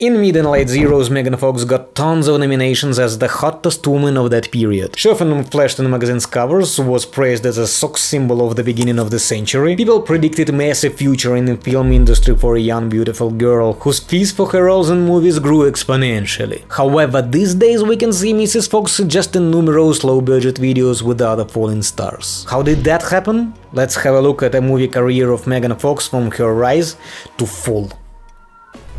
In mid and late zeros, Megan Fox got tons of nominations as the hottest woman of that period. She often flashed in magazine's covers, was praised as a sex symbol of the beginning of the century. People predicted a massive future in the film industry for a young beautiful girl, whose fees for her roles in movies grew exponentially. However, these days we can see Mrs. Fox just in numerous low-budget videos with other fallen stars. How did that happen? Let's have a look at the movie career of Megan Fox from her rise to fall.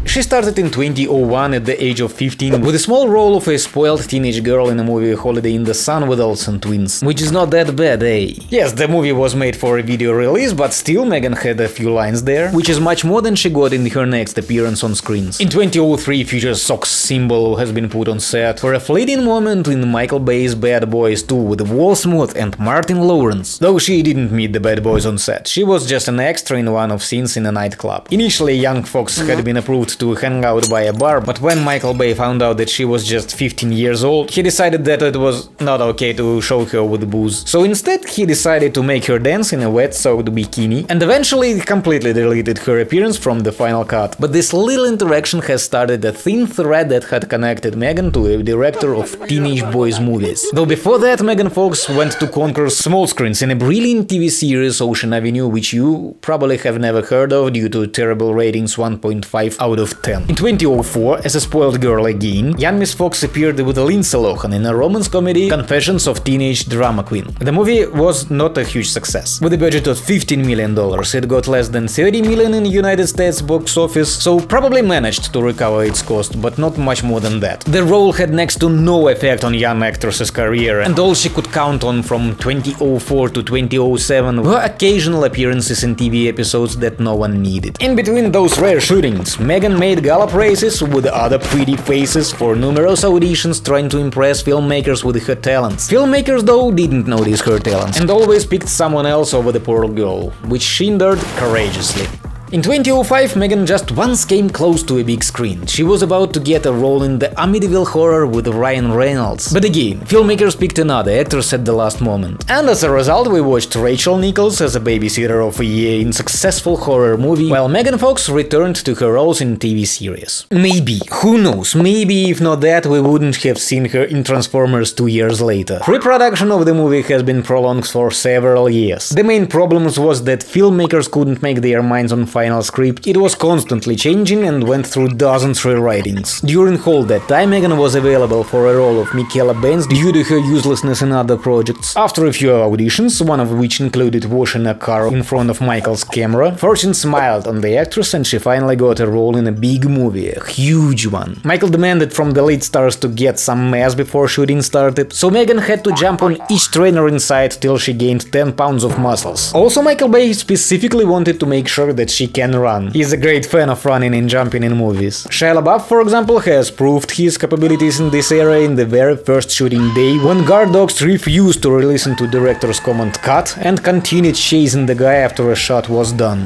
She started in 2001 at the age of 15 with a small role of a spoiled teenage girl in the movie Holiday in the Sun with Olsen twins, which is not that bad, eh? Yes, the movie was made for a video release, but still Megan had a few lines there, which is much more than she got in her next appearance on screens. In 2003, future sex symbol has been put on set for a fleeting moment in Michael Bay's Bad Boys 2 with Will Smith and Martin Lawrence. Though she didn't meet the bad boys on set, she was just an extra in one of scenes in a nightclub. Initially, young Fox had been approved to hang out by a bar, but when Michael Bay found out that she was just 15 years old, he decided that it was not okay to show her with booze. So instead, he decided to make her dance in a wet-soaked bikini, and eventually completely deleted her appearance from the final cut. But this little interaction has started a thin thread that had connected Megan to a director of teenage boys movies. Though before that, Megan Fox went to conquer small screens in a brilliant TV series Ocean Avenue, which you probably have never heard of due to terrible ratings 1.5 out of 10. In 2004, as a spoiled girl again, young Miss Fox appeared with Lindsay Lohan in a romance comedy Confessions of Teenage Drama Queen. The movie was not a huge success. With a budget of $15 million, it got less than $30 million in the United States box office, so probably managed to recover its cost, but not much more than that. The role had next to no effect on young actress's career, and all she could count on from 2004 to 2007 were occasional appearances in TV episodes that no one needed. In between those rare shootings, Megan made gallop races with other pretty faces for numerous auditions trying to impress filmmakers with her talents. Filmmakers, though, didn't notice her talents and always picked someone else over the poor girl, which she endured courageously. In 2005, Megan just once came close to a big screen. She was about to get a role in the Amityville Horror with Ryan Reynolds. But again, filmmakers picked another actress at the last moment. And as a result, we watched Rachel Nichols as a babysitter of a year in successful horror movie, while Megan Fox returned to her roles in TV series. Maybe, who knows, maybe if not that, we wouldn't have seen her in Transformers 2 years later. Pre-production of the movie has been prolonged for several years. The main problem was that filmmakers couldn't make their minds on final script. It was constantly changing and went through dozens of rewritings. During all that time, Megan was available for a role of Michaela Benz due to her uselessness in other projects. After a few auditions, one of which included washing a car in front of Michael's camera, fortune smiled on the actress and she finally got a role in a big movie, a huge one. Michael demanded from the lead stars to get some mess before shooting started, so Megan had to jump on each trainer inside till she gained 10 pounds of muscles. Also, Michael Bay specifically wanted to make sure that she can run. He's a great fan of running and jumping in movies. Shia LaBeouf, for example, has proved his capabilities in this area in the very first shooting day, when guard dogs refused to listen to director's command cut and continued chasing the guy after a shot was done.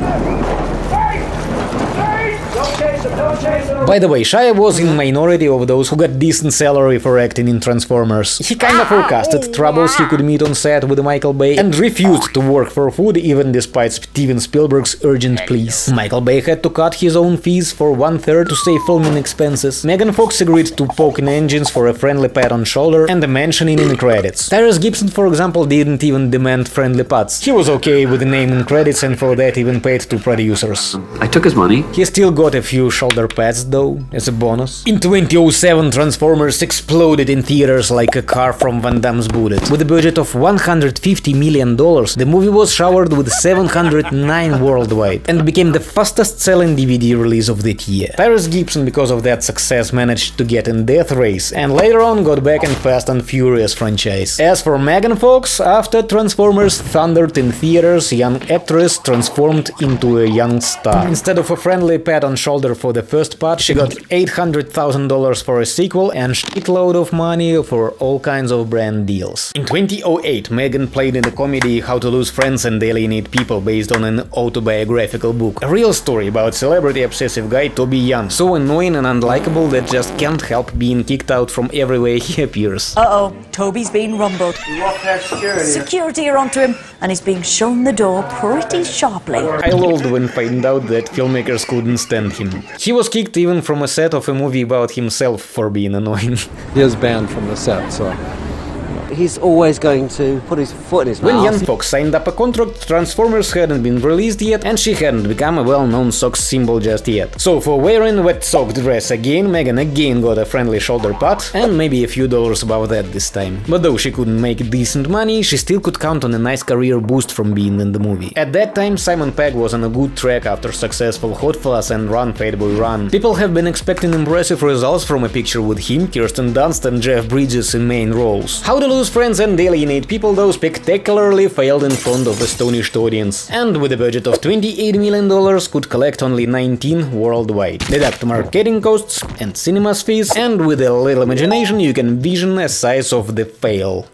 By the way, Shia was in minority of those who got decent salary for acting in Transformers. He kinda forecasted troubles he could meet on set with Michael Bay and refused to work for food even despite Steven Spielberg's urgent pleas. Michael Bay had to cut his own fees for 1/3 to save filming expenses. Megan Fox agreed to poking engines for a friendly pat on shoulder and a mentioning in the credits. Tyrese Gibson, for example, didn't even demand friendly pats. He was okay with the name in credits and for that even paid to producers. I took his money. He still got a few shoulder pads though, as a bonus. In 2007, Transformers exploded in theaters like a car from Van Damme's Bullet. With a budget of $150 million, the movie was showered with 709 worldwide and became the fastest-selling DVD release of that year. Tyrese Gibson, because of that success, managed to get in Death Race and later on got back in Fast and Furious franchise. As for Megan Fox, after Transformers thundered in theaters, young actress transformed into a young star. Instead of a friendly pat on shoulder for the first part, she got $800,000 for a sequel and shitload of money for all kinds of brand deals. In 2008, Megan played in the comedy How to Lose Friends and Alienate People based on an autobiographical book. A real story about celebrity-obsessive guy Toby Young, so annoying and unlikable that just can't help being kicked out from everywhere he appears. Uh-oh, Toby's been rumbled. Security are onto him and he's being shown the door pretty sharply. I lulled when finding out that filmmakers couldn't stand him. He was kicked even thrown from a set of a movie about himself for being annoying. He is banned from the set, so... He's always going to put his foot in his mouth. When Jan Fox signed up a contract, Transformers hadn't been released yet, and she hadn't become a well-known socks symbol just yet. So for wearing wet sock dress again, Megan again got a friendly shoulder pat, and maybe a few dollars above that this time. But though she couldn't make decent money, she still could count on a nice career boost from being in the movie. At that time, Simon Pegg was on a good track after successful Hot Fuzz and Run, Fat Boy Run. People have been expecting impressive results from a picture with him, Kirsten Dunst and Jeff Bridges in main roles. How to Lose Friends and Alienate People though spectacularly failed in front of astonished audience, and with a budget of $28 million could collect only 19 worldwide. Deduct marketing costs and cinemas fees, and with a little imagination you can vision the size of the fail.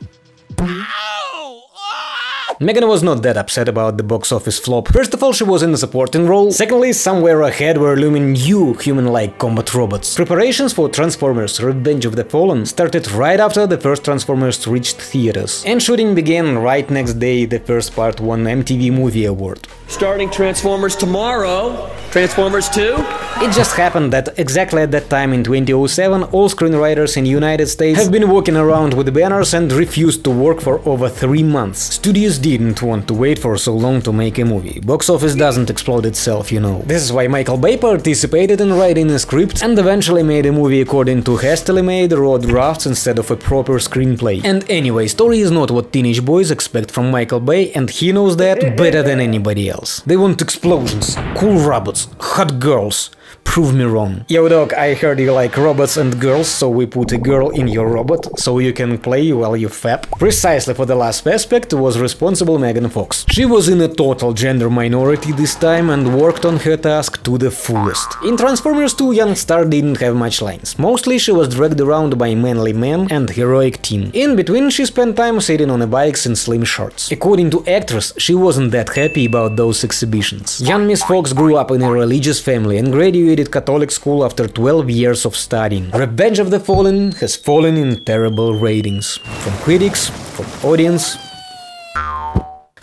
Megan was not that upset about the box office flop. First of all, she was in a supporting role. Secondly, somewhere ahead were looming new human-like combat robots. Preparations for Transformers: Revenge of the Fallen started right after the first Transformers reached theaters. And shooting began right next day the first part won MTV Movie Award. Starting Transformers tomorrow. Transformers 2? It just happened that exactly at that time in 2007 all screenwriters in the United States have been walking around with banners and refused to work for over 3 months. Studios didn't want to wait for so long to make a movie. Box office doesn't explode itself, you know. This is why Michael Bay participated in writing a script and eventually made a movie according to hastily made raw drafts instead of a proper screenplay. And anyway, story is not what teenage boys expect from Michael Bay, and he knows that better than anybody else. They want explosions, cool robots, hot girls. Prove me wrong. Yo dog, I heard you like robots and girls, so we put a girl in your robot, so you can play while you fap. Precisely for the last aspect was responsible Megan Fox. She was in a total gender minority this time and worked on her task to the fullest. In Transformers 2, young star didn't have much lines. Mostly she was dragged around by manly men and heroic teen. In between she spent time sitting on bikes in slim shorts. According to actress, she wasn't that happy about those exhibitions. Young Miss Fox grew up in a religious family and graduated Catholic school after 12 years of studying. Revenge of the Fallen has fallen in terrible ratings. From critics, from audience.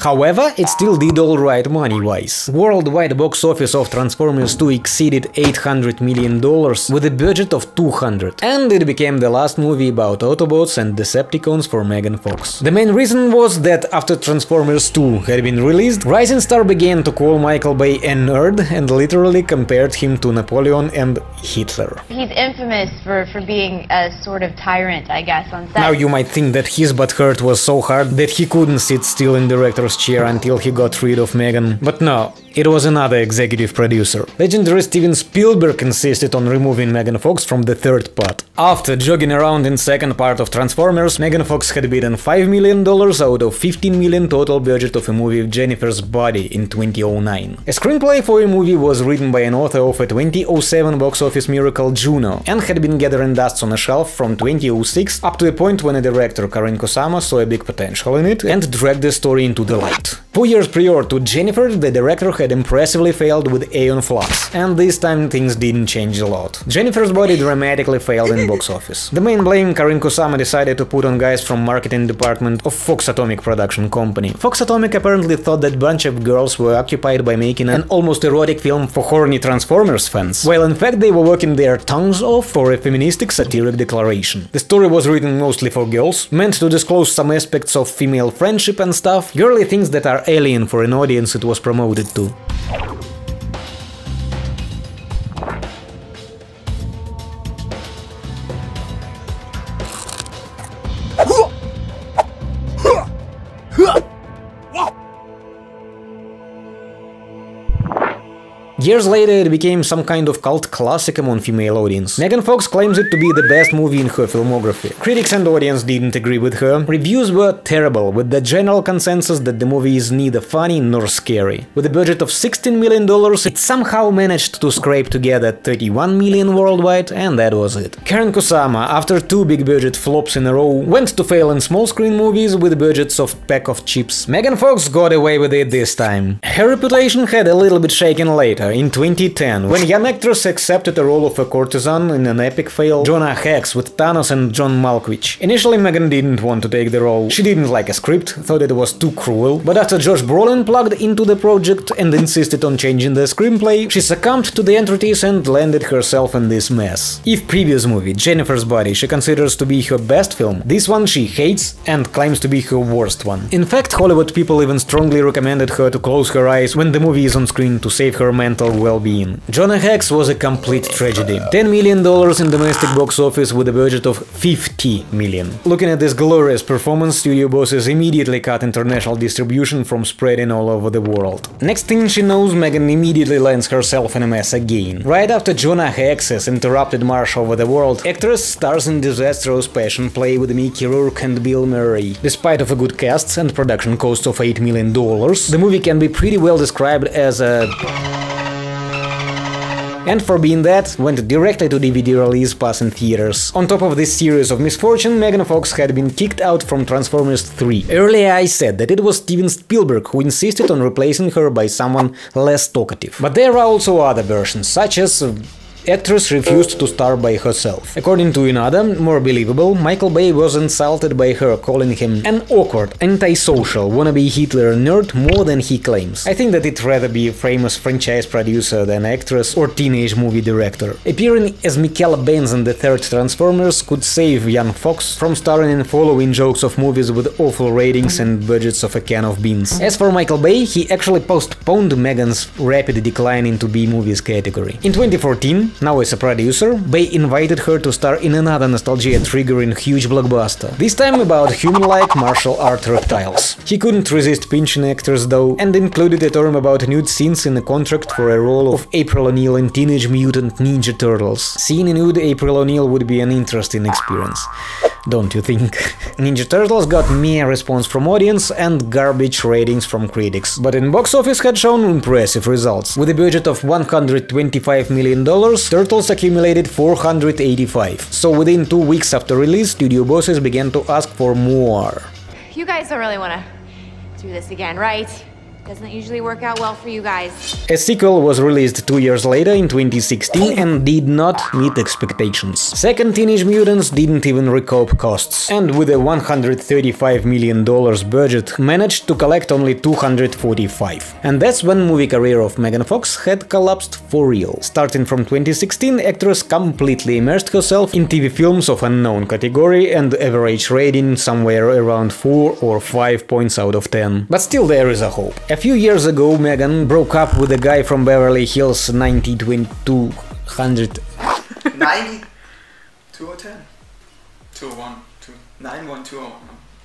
However, it still did alright money-wise. Worldwide box office of Transformers 2 exceeded $800 million with a budget of $200, and it became the last movie about Autobots and Decepticons for Megan Fox. The main reason was that after Transformers 2 had been released, Rising Star began to call Michael Bay a nerd and literally compared him to Napoleon and Hitler. He's infamous for being a sort of tyrant, I guess, on set. Now you might think that his butthurt was so hard that he couldn't sit still in director's chair until he got rid of Megan. But no, it was another executive producer. Legendary Steven Spielberg insisted on removing Megan Fox from the third part. After jogging around in second part of Transformers, Megan Fox had beaten $5 million out of $15 million total budget of a movie of Jennifer's Body in 2009. A screenplay for a movie was written by an author of a 2007 box office miracle Juno, and had been gathering dust on a shelf from 2006 up to a point when a director, Karyn Kusama, saw a big potential in it and dragged the story into the light. 4 years prior to Jennifer, the director had impressively failed with Aeon Flux, and this time things didn't change a lot. Jennifer's Body dramatically failed in box office. The main blame Karyn Kusama decided to put on guys from marketing department of Fox Atomic production company. Fox Atomic apparently thought that bunch of girls were occupied by making an almost erotic film for horny Transformers fans, while in fact they were working their tongues off for a feministic satiric declaration. The story was written mostly for girls, meant to disclose some aspects of female friendship and stuff, girly things that are alien for an audience it was promoted to. Years later, it became some kind of cult classic among female audience. Megan Fox claims it to be the best movie in her filmography. Critics and audience didn't agree with her. Reviews were terrible, with the general consensus that the movie is neither funny nor scary. With a budget of $16 million, it somehow managed to scrape together $31 million worldwide, and that was it. Karyn Kusama, after 2 big-budget flops in a row, went to fail in small-screen movies with budgets of pack of chips. Megan Fox got away with it this time. Her reputation had a little bit shaken later, later, in 2010, when young actress accepted the role of a courtesan in an epic fail, Jonah Hex with Thanos and John Malkovich. Initially, Megan didn't want to take the role. She didn't like a script, thought it was too cruel, but after Josh Brolin plugged into the project and insisted on changing the screenplay, she succumbed to the entreaties and landed herself in this mess. If previous movie, Jennifer's Body, she considers to be her best film, this one she hates and claims to be her worst one. In fact, Hollywood people even strongly recommended her to close her eyes when the movie is on screen to save her mental well-being. Jonah Hex was a complete tragedy. $10 million in domestic box office with a budget of $50 million. Looking at this glorious performance, studio bosses immediately cut international distribution from spreading all over the world. Next thing she knows, Megan immediately lands herself in a mess again. Right after Jonah Hex's interrupted march over the world, actress stars in disastrous passion play with Mickey Rourke and Bill Murray. Despite of a good cast and production cost of $8 million, the movie can be pretty well described as a... And for being that, went directly to DVD release pass in theaters. On top of this series of misfortune, Megan Fox had been kicked out from Transformers 3. Earlier I said that it was Steven Spielberg who insisted on replacing her by someone less talkative. But there are also other versions, such as... actress refused to star by herself. According to another, more believable, Michael Bay was insulted by her, calling him an awkward, antisocial, wannabe Hitler nerd more than he claims. I think that it'd rather be a famous franchise producer than actress or teenage movie director. Appearing as Michaela Benz in the third Transformers could save young Fox from starring in following jokes of movies with awful ratings and budgets of a can of beans. As for Michael Bay, he actually postponed Megan's rapid decline into B-movies category. In 2014, now as a producer, Bay invited her to star in another nostalgia-triggering huge blockbuster, this time about human-like martial art reptiles. He couldn't resist pinching actors though, and included a term about nude scenes in a contract for a role of April O'Neil in Teenage Mutant Ninja Turtles. Seeing a nude April O'Neil would be an interesting experience. Don't you think? Ninja Turtles got meh response from audience and garbage ratings from critics, but in box office had shown impressive results. With a budget of $125 million, Turtles accumulated $485. So within 2 weeks after release, studio bosses began to ask for more. You guys don't really want to do this again, right? Doesn't usually work out well for you guys. A sequel was released 2 years later in 2016 and did not meet expectations. Second Teenage Mutants didn't even recoup costs, and with a $135 million budget managed to collect only $245. And that's when movie career of Megan Fox had collapsed for real. Starting from 2016, actress completely immersed herself in TV films of unknown category and average rating somewhere around 4 or 5 points out of 10. But still there is a hope. A few years ago, Megan broke up with a guy from Beverly Hills 90200. 90? 2 or 10? 201,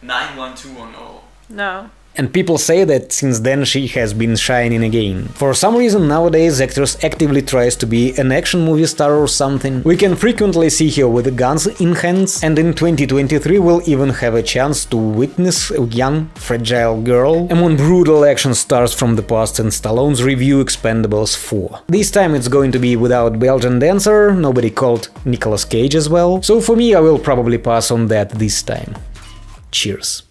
91210. No. And people say that since then she has been shining again. For some reason nowadays actress actively tries to be an action movie star or something. We can frequently see her with guns in hands, and in 2023 we'll even have a chance to witness a young, fragile girl among brutal action stars from the past in Stallone's review Expendables 4. This time it's going to be without Belgian dancer, nobody called Nicolas Cage as well, so for me I will probably pass on that this time. Cheers.